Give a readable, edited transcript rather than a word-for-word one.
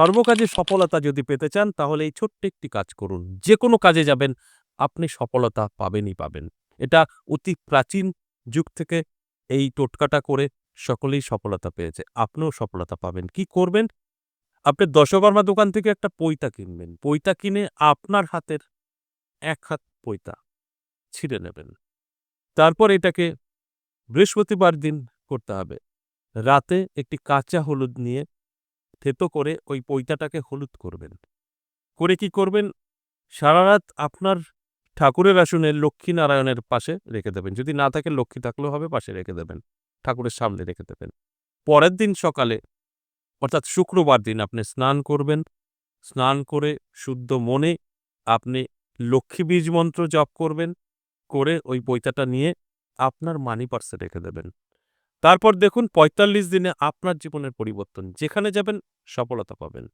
সর্বকাজে সফলতা যদি পেতে চান তাহলে এই ছোট্ট একটি কাজ করুন। যেকোনো কাজে যাবেন আপনি সফলতা পাবেনই পাবেন। এটা অতি প্রাচীন যুগ থেকে এই টোটকাটা করে সকলেই সফলতা পেয়েছে। আপনিও সফলতা পাবেন। কি করবেন? আপনি দশকর্মা দোকান থেকে একটা পৈতা কিনবেন। পৈতা কিনে আপনার হাতের ১ হাত পৈতা ছিঁড়ে নেবেন। তারপর এটাকে বৃহস্পতিবার দিন করতে হবে। রাতে একটি কাঁচা হলুদ নিয়ে থেতো করে ওই পৈতাটাকে হলুদ করবেন। করে কি করবেন? সারারাত আপনার ঠাকুরের আসনে লক্ষ্মীনারায়ণের পাশে রেখে দেবেন। যদি না থাকে লক্ষ্মী থাকলেও হবে, পাশে রেখে দেবেন। ঠাকুরের সামনে রেখে দেবেন। পরের দিন সকালে অর্থাৎ শুক্রবার দিন আপনি স্নান করবেন। স্নান করে শুদ্ধ মনে আপনি লক্ষ্মী বীজ মন্ত্র জপ করবেন। করে ওই পৈতাটা নিয়ে আপনার মানি পার্সে রেখে দেবেন। তারপর দেখুন ৪৫ দিনে আপনার জীবনের পরিবর্তন। যেখানে যাবেন সফলতা পাবেন।